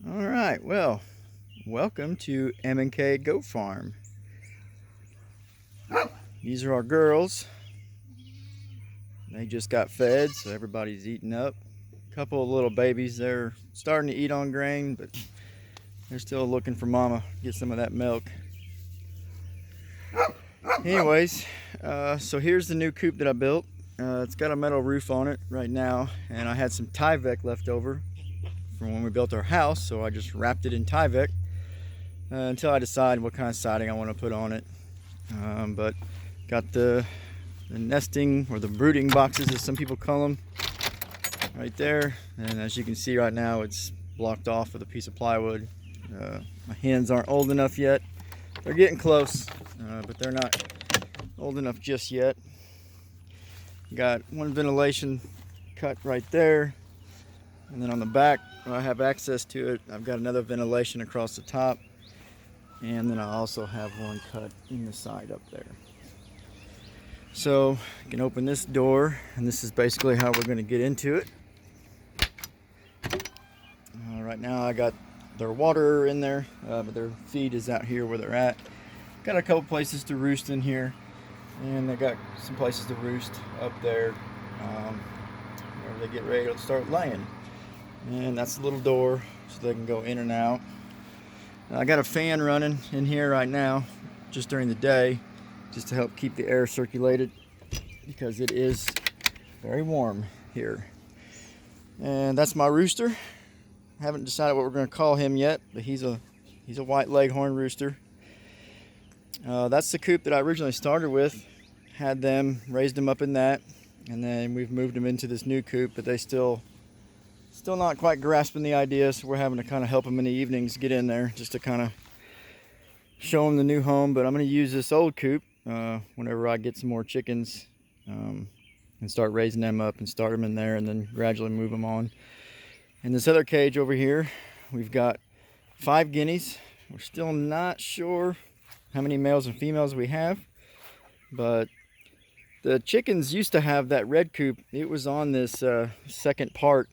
All right, well, welcome to M&K Goat Farm. These are our girls. They just got fed, so everybody's eating up. A couple of little babies, they're starting to eat on grain, but they're still looking for mama, get some of that milk. Anyways, so here's the new coop that I built. It's got a metal roof on it right now, and I had some Tyvek left over from when we built our house, so I just wrapped it in Tyvek until I decide what kind of siding I want to put on it. But got the nesting, or the brooding boxes as some people call them, right there, and as you can see right now it's blocked off with a piece of plywood. My hens aren't old enough yet. They're getting close, but they're not old enough just yet. Got one ventilation cut right there, and then on the back where I have access to it, I've got another ventilation across the top, and then I also have one cut in the side up there. So you can open this door, and this is basically how we're going to get into it. Right now I got their water in there, but their feed is out here where they're at. Got a couple places to roost in here, and they got some places to roost up there where they get ready to start laying. And that's the little door so they can go in and out. I got a fan running in here right now just during the day, just to help keep the air circulated, because it is very warm here. And that's my rooster. Haven't decided what we're going to call him yet, but he's a white leghorn rooster. That's the coop that I originally started with. Had them, raised them up in that, and then we've moved them into this new coop, but they still not quite grasping the idea, so we're having to kind of help them in the evenings get in there, just to kind of show them the new home. But I'm going to use this old coop whenever I get some more chickens, and start raising them up and start them in there, and then gradually move them on. In this other cage over here, we've got 5 guineas. We're still not sure how many males and females we have, but the chickens used to have that red coop. It was on this second part.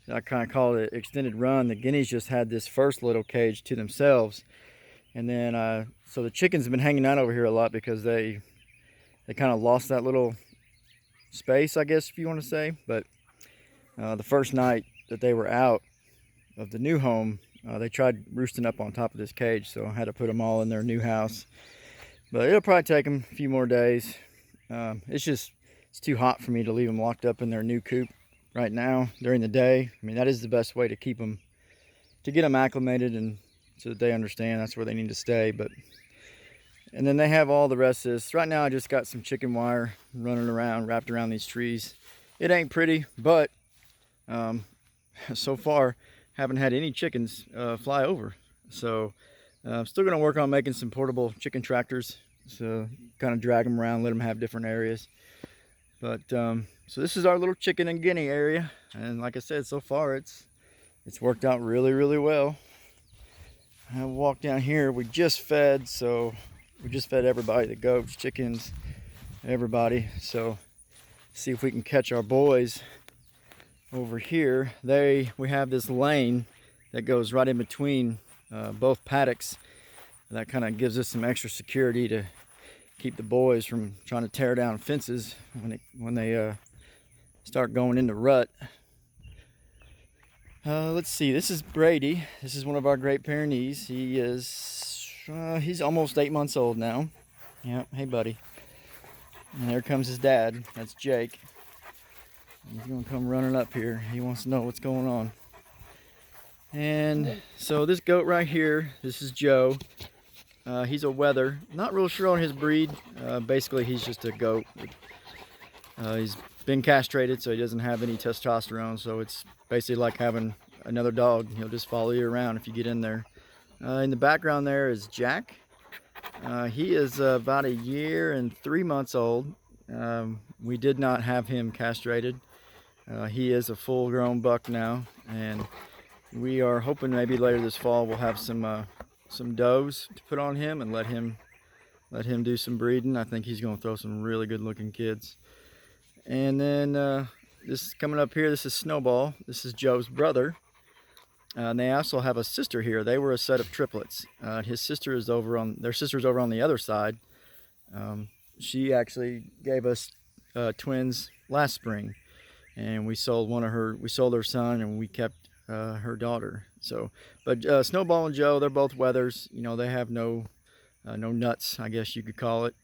I kind of call it extended run. The guineas just had this first little cage to themselves, and then so the chickens have been hanging out over here a lot because they kind of lost that little space, I guess, if you want to say. But the first night that they were out of the new home, they tried roosting up on top of this cage, so I had to put them all in their new house. But it'll probably take them a few more days. It's too hot for me to leave them locked up in their new coop right now during the day. I mean, that is the best way to keep them, to get them acclimated, and so that they understand that's where they need to stay. And then they have all the rest of this. Right now I just got some chicken wire running around, wrapped around these trees. It ain't pretty, but so far haven't had any chickens fly over. So I'm still going to work on making some portable chicken tractors, so kind of drag them around, let them have different areas. But so this is our little chicken and guinea area, and like I said, so far it's worked out really, really well. I walk down here. We just fed everybody, the goats, chickens, everybody. So see if we can catch our boys over here. We have this lane that goes right in between both paddocks. That kind of gives us some extra security to keep the boys from trying to tear down fences when they start going into rut. Let's see, this is Brady. This is one of our Great Pyrenees. He's almost 8 months old now. Yeah, hey buddy. And there comes his dad. That's Jake. He's gonna come running up here. He wants to know what's going on. And so this goat right here, this is Joe. He's a wether. Not real sure on his breed. Basically, he's just a goat. He's been castrated, so he doesn't have any testosterone. So it's basically like having another dog. He'll just follow you around if you get in there. In the background there is Jack. He is about 1 year and 3 months old. We did not have him castrated. He is a full-grown buck now, and we are hoping maybe later this fall we'll have some does to put on him and let him do some breeding. I think he's going to throw some really good-looking kids. And then this coming up here, this is Snowball. This is Joe's brother. And they also have a sister here. They were a set of triplets. His sister is over on, their sister's over on the other side. She actually gave us twins last spring, and we sold her son, and we kept her daughter. So, but Snowball and Joe, they're both wethers. You know, they have no nuts, I guess you could call it.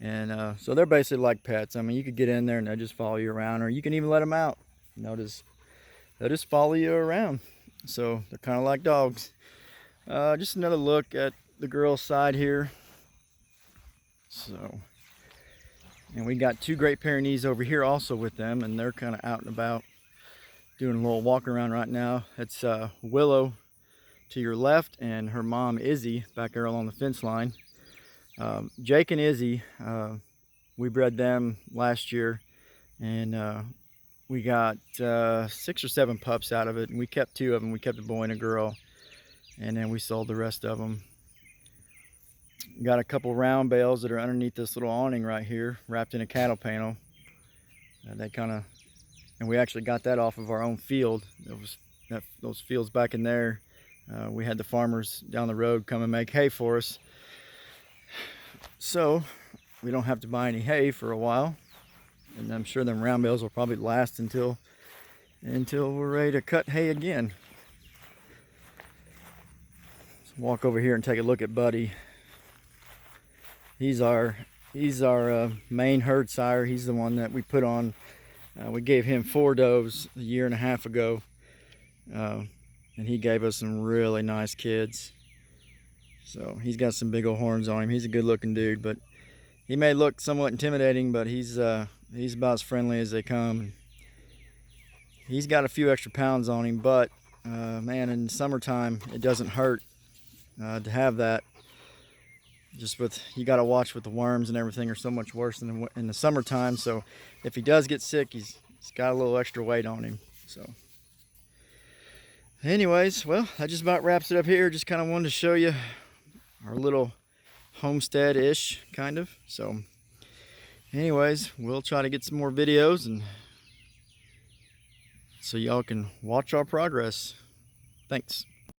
And so they're basically like pets. I mean, you could get in there and they'll just follow you around, or you can even let them out. You know, they'll just follow you around. So they're kind of like dogs. Just another look at the girl's side here. So, and we got 2 Great Pyrenees over here also with them, and they're kind of out and about doing a little walk around right now. It's Willow to your left, and her mom Izzy back there along the fence line. Jake and Izzy, we bred them last year, and we got 6 or 7 pups out of it, and we kept 2 of them. We kept a boy and a girl, and then we sold the rest of them. Got a couple round bales that are underneath this little awning right here, wrapped in a cattle panel. And we actually got that off of our own field. Those fields back in there, we had the farmers down the road come and make hay for us. So we don't have to buy any hay for a while, and I'm sure them round bales will probably last until we're ready to cut hay again. Let's walk over here and take a look at Buddy. He's our main herd sire. He's the one that we put on. We gave him 4 does a year and a half ago, and he gave us some really nice kids. So he's got some big old horns on him. He's a good looking dude, but he may look somewhat intimidating, but he's about as friendly as they come. He's got a few extra pounds on him, but man, in the summertime it doesn't hurt to have that. Just you got to watch with the worms and everything are so much worse than in the summertime. So if he does get sick, he's got a little extra weight on him. So anyways, well, that just about wraps it up here. Just kind of wanted to show you our little homestead-ish kind of. So anyways, we'll try to get some more videos, and so y'all can watch our progress. Thanks.